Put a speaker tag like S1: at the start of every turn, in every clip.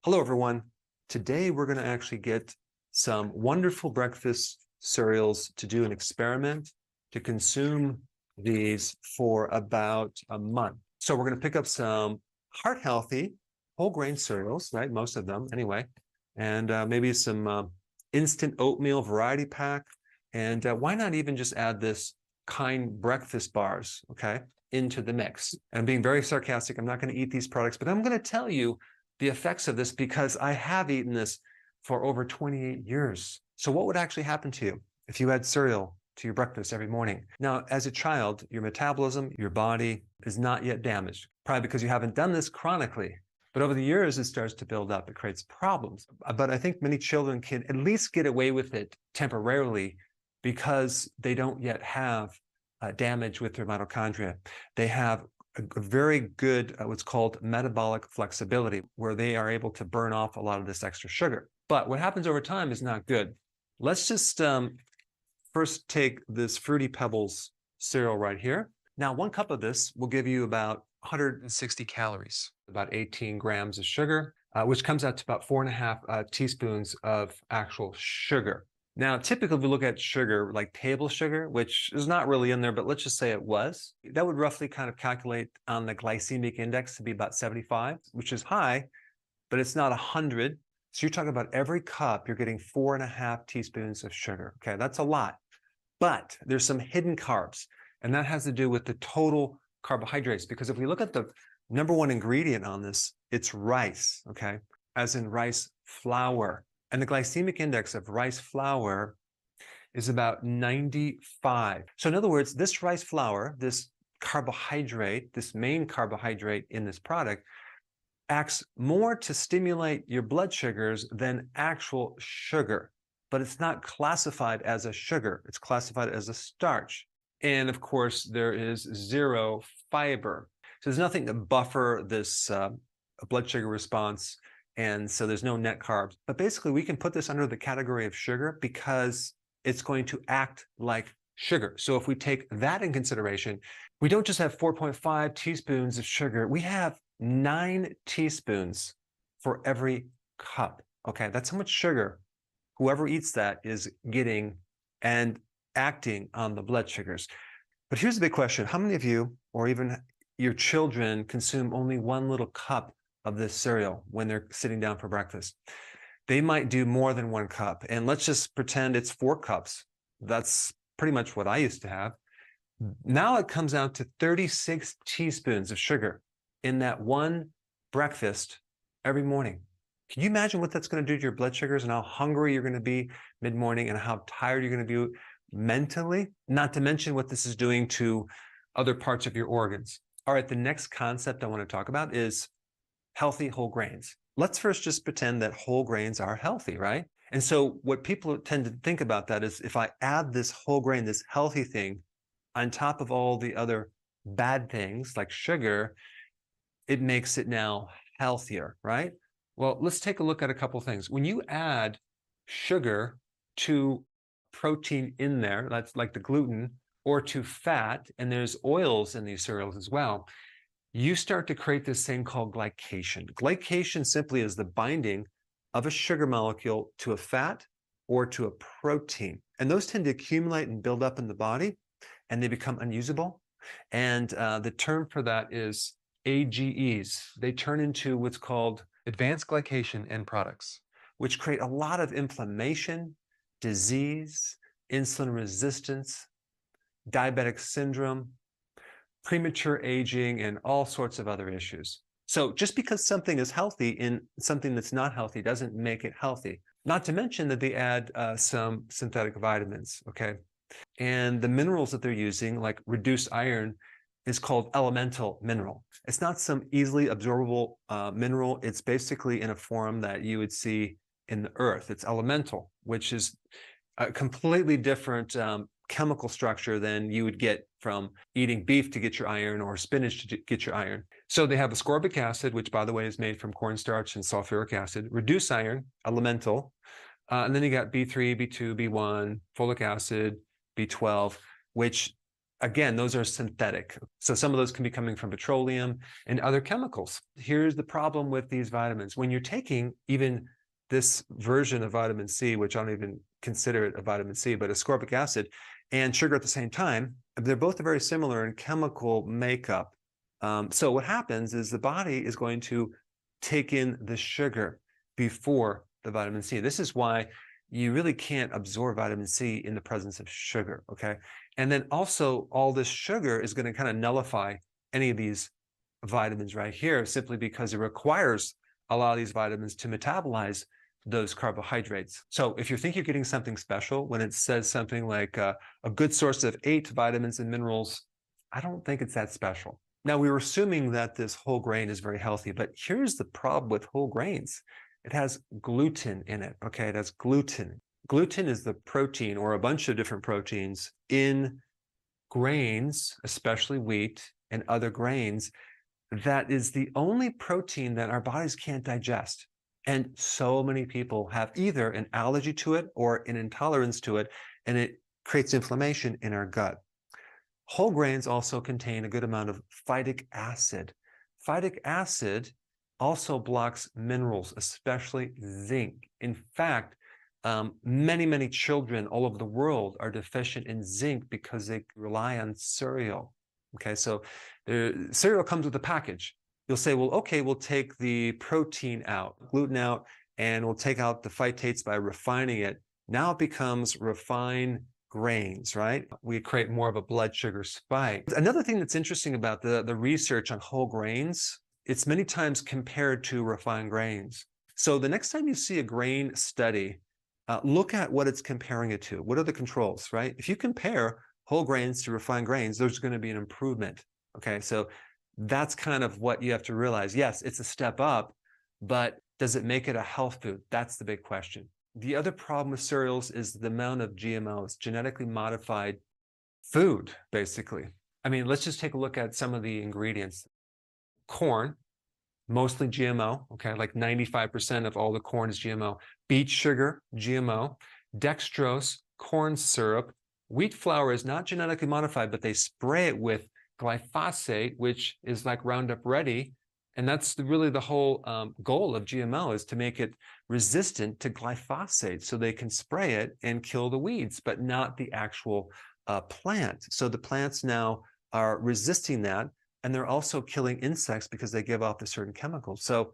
S1: Hello, everyone. Today, we're going to actually get some wonderful breakfast cereals to do an experiment to consume these for about a month. So we're going to pick up some heart-healthy whole grain cereals, right? Most of them anyway, and maybe some instant oatmeal variety pack. And why not even just add this kind breakfast bars, okay, into the mix? And I'm being very sarcastic. I'm not going to eat these products, but I'm going to tell you the effects of this because I have eaten this for over 28 years. So what would actually happen to you if you had cereal to your breakfast every morning? Now, as a child, your metabolism, your body is not yet damaged, probably because you haven't done this chronically. But over the years, it starts to build up. It creates problems. But I think many children can at least get away with it temporarily because they don't yet have damage with their mitochondria. They have a very good, what's called metabolic flexibility, where they are able to burn off a lot of this extra sugar. But what happens over time is not good. Let's just first take this Fruity Pebbles cereal right here. Now, 1 cup of this will give you about 160 calories, about 18 grams of sugar, which comes out to about 4.5 teaspoons of actual sugar. Now, typically, if we look at sugar, like table sugar, which is not really in there, but let's just say it was, that would roughly kind of calculate on the glycemic index to be about 75, which is high, but it's not 100. So you're talking about every cup, you're getting 4.5 teaspoons of sugar. Okay, that's a lot. But there's some hidden carbs, and that has to do with the total carbohydrates. Because if we look at the #1 ingredient on this, it's rice, okay, as in rice flour. And the glycemic index of rice flour is about 95. So in other words, this rice flour, this carbohydrate, this main carbohydrate in this product, acts more to stimulate your blood sugars than actual sugar. But it's not classified as a sugar. It's classified as a starch. And of course, there is 0 fiber. So there's nothing to buffer this blood sugar response. And so there's no net carbs. But basically, we can put this under the category of sugar because it's going to act like sugar. So if we take that in consideration, we don't just have 4.5 teaspoons of sugar. We have 9 teaspoons for every cup. Okay, that's how much sugar whoever eats that is getting and acting on the blood sugars. But here's the big question. How many of you, or even your children, consume only 1 little cup of this cereal when they're sitting down for breakfast? They might do more than 1 cup. And let's just pretend it's 4 cups. That's pretty much what I used to have. Now it comes out to 36 teaspoons of sugar in that 1 breakfast every morning. Can you imagine what that's going to do to your blood sugars and how hungry you're going to be mid-morning and how tired you're going to be mentally? Not to mention what this is doing to other parts of your organs. All right, the next concept I want to talk about is healthy whole grains. Let's first just pretend that whole grains are healthy, right? And so what people tend to think about that is if I add this whole grain, this healthy thing, on top of all the other bad things like sugar, it makes it now healthier, right? Well, let's take a look at a couple things. When you add sugar to protein in there, that's like the gluten, or to fat, and there's oils in these cereals as well, you start to create this thing called glycation. Glycation simply is the binding of a sugar molecule to a fat or to a protein. And those tend to accumulate and build up in the body, and they become unusable. And the term for that is AGEs. They turn into what's called advanced glycation end products, which create a lot of inflammation, disease, insulin resistance, diabetic syndrome, premature aging, and all sorts of other issues. So just because something is healthy in something that's not healthy doesn't make it healthy. Not to mention that they add some synthetic vitamins, okay? And the minerals that they're using, like reduced iron, is called elemental mineral. It's not some easily absorbable mineral. It's basically in a form that you would see in the earth. It's elemental, which is a completely different chemical structure than you would get from eating beef to get your iron or spinach to get your iron. So they have ascorbic acid, which by the way is made from cornstarch and sulfuric acid, reduced iron, elemental, and then you got B3, B2, B1, folic acid, B12, which Again, those are synthetic. So some of those can be coming from petroleum and other chemicals. Here's the problem with these vitamins. When you're taking even this version of vitamin C, which I don't even consider it a vitamin C, but ascorbic acid and sugar at the same time, they're both very similar in chemical makeup. So what happens is the body is going to take in the sugar before the vitamin C. This is why you really can't absorb vitamin C in the presence of sugar, okay? And then also all this sugar is going to kind of nullify any of these vitamins right here, simply because it requires a lot of these vitamins to metabolize those carbohydrates. So if you think you're getting something special when it says something like a good source of 8 vitamins and minerals, I don't think it's that special. Now, we were assuming that this whole grain is very healthy, but here's the problem with whole grains. It has gluten in it, okay? It has gluten. Gluten is the protein or a bunch of different proteins in grains, especially wheat and other grains, that is the only protein that our bodies can't digest. And so many people have either an allergy to it or an intolerance to it, and it creates inflammation in our gut. Whole grains also contain a good amount of phytic acid. Phytic acid also blocks minerals, especially zinc. In fact, many children all over the world are deficient in zinc because they rely on cereal. Okay, so the cereal comes with a package. You'll say, well, okay, we'll take the protein out, gluten out, and we'll take out the phytates by refining it. Now it becomes refined grains, right? We create more of a blood sugar spike. Another thing that's interesting about the research on whole grains, it's many times compared to refined grains. So the next time you see a grain study, look at what it's comparing it to. What are the controls, right? If you compare whole grains to refined grains, there's going to be an improvement. Okay, so that's kind of what you have to realize. Yes, it's a step up, but does it make it a health food? That's the big question. The other problem with cereals is the amount of GMOs, genetically modified food, basically. I mean, let's just take a look at some of the ingredients. Corn, mostly GMO, okay, like 95% of all the corn is GMO. Beet sugar, GMO. Dextrose, corn syrup. Wheat flour is not genetically modified, but they spray it with glyphosate, which is like Roundup Ready. And that's really the whole goal of GMO, is to make it resistant to glyphosate so they can spray it and kill the weeds, but not the actual plant. So the plants now are resisting that, and they're also killing insects because they give off the certain chemicals. So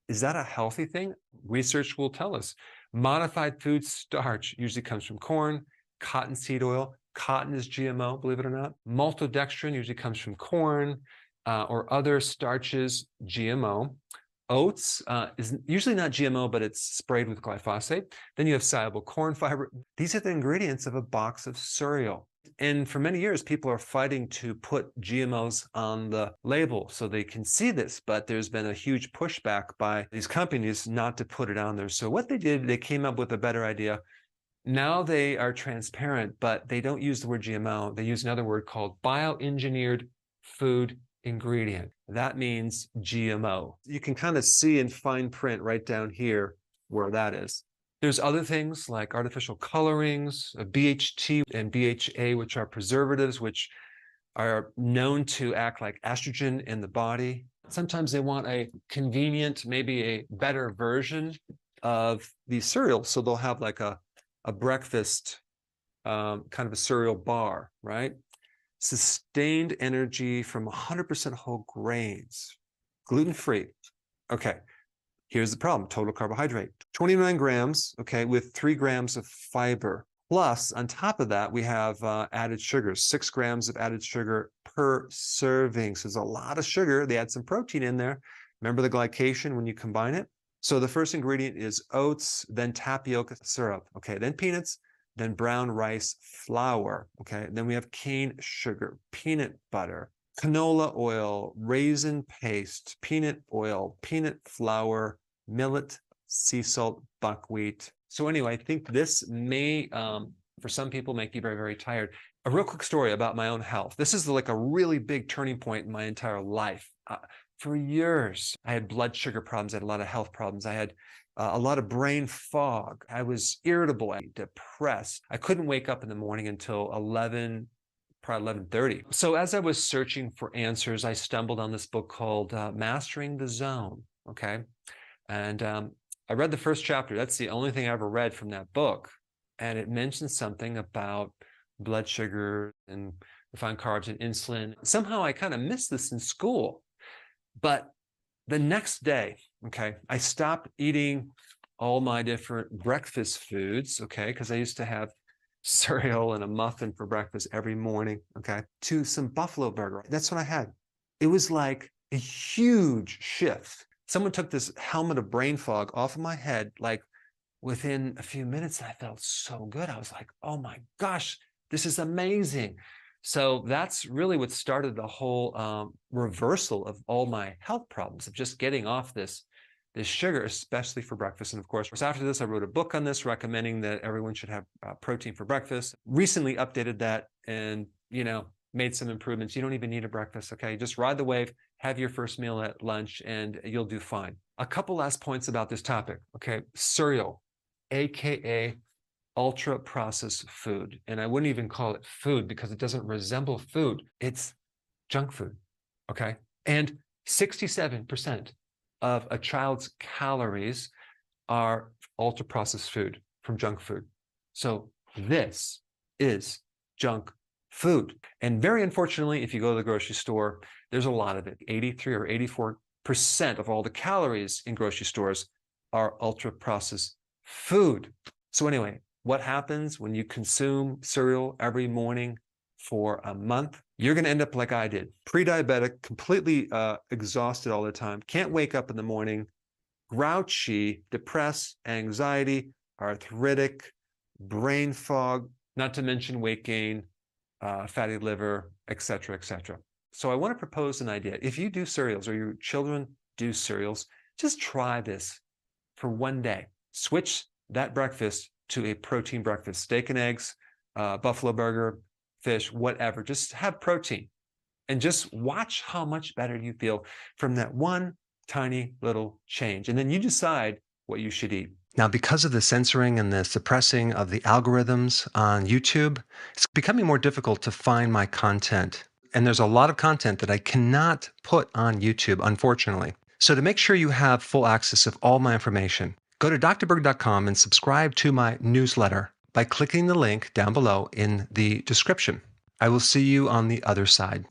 S1: is that a healthy thing? Research will tell us. Modified food starch usually comes from corn, cottonseed oil. Cotton is GMO, believe it or not. Maltodextrin usually comes from corn or other starches, GMO. Oats is usually not GMO, but it's sprayed with glyphosate. Then you have soluble corn fiber. These are the ingredients of a box of cereal. And for many years, people are fighting to put GMOs on the label so they can see this, but there's been a huge pushback by these companies not to put it on there. So what they did, they came up with a better idea. Now they are transparent, but they don't use the word GMO. They use another word called bioengineered food ingredient. That means GMO. You can kind of see in fine print right down here where that is. There's other things like artificial colorings, BHT and BHA, which are preservatives, which are known to act like estrogen in the body. Sometimes they want a convenient, maybe a better version of these cereals. So they'll have like a breakfast, kind of a cereal bar, right? Sustained energy from 100% whole grains, gluten-free. Okay, here's the problem, total carbohydrate, 29 grams, okay, with 3 grams of fiber. Plus, on top of that, we have added sugars, 6 grams of added sugar per serving. So there's a lot of sugar. They add some protein in there. Remember the glycation when you combine it? So the first ingredient is oats, then tapioca syrup, okay, then peanuts, then brown rice flour, okay, then we have cane sugar, peanut butter, canola oil, raisin paste, peanut oil, peanut flour, millet, sea salt, buckwheat. So anyway, I think this may, for some people, make you very, very tired. A real quick story about my own health. This is like a really big turning point in my entire life. For years, I had blood sugar problems. I had a lot of health problems. I had a lot of brain fog. I was irritable, depressed. I couldn't wake up in the morning until 11, probably 11:30. So as I was searching for answers, I stumbled on this book called Mastering the Zone, okay? And I read the first chapter. That's the only thing I ever read from that book. And it mentioned something about blood sugar and refined carbs and insulin. Somehow I kind of missed this in school. But the next day, okay, I stopped eating all my different breakfast foods, okay, because I used to have cereal and a muffin for breakfast every morning, okay, to some buffalo burger. That's what I had. It was like a huge shift. Someone took this helmet of brain fog off of my head, like within a few minutes, and I felt so good. I was like, oh my gosh, this is amazing. So that's really what started the whole reversal of all my health problems, of just getting off this sugar, especially for breakfast. And of course, after this, I wrote a book on this, recommending that everyone should have protein for breakfast. Recently updated that and, made some improvements. You don't even need a breakfast, okay? Just ride the wave, have your first meal at lunch, and you'll do fine. A couple last points about this topic, okay? Cereal, AKA ultra-processed food. And I wouldn't even call it food because it doesn't resemble food. It's junk food, okay? And 67% of a child's calories are ultra-processed food from junk food. So this is junk food. And very unfortunately, if you go to the grocery store, there's a lot of it. 83 or 84% of all the calories in grocery stores are ultra-processed food. So anyway, what happens when you consume cereal every morning for a month? You're going to end up like I did, pre-diabetic, completely exhausted all the time, can't wake up in the morning, grouchy, depressed, anxiety, arthritic, brain fog, not to mention weight gain, fatty liver, etc., etc. So I want to propose an idea. If you do cereals or your children do cereals, just try this for one day. Switch that breakfast to a protein breakfast, steak and eggs, buffalo burger, fish, whatever. Just have protein and just watch how much better you feel from that one tiny little change. And then you decide what you should eat. Now, because of the censoring and the suppressing of the algorithms on YouTube, it's becoming more difficult to find my content. And there's a lot of content that I cannot put on YouTube, unfortunately. So to make sure you have full access of all my information, go to drberg.com and subscribe to my newsletter by clicking the link down below in the description. I will see you on the other side.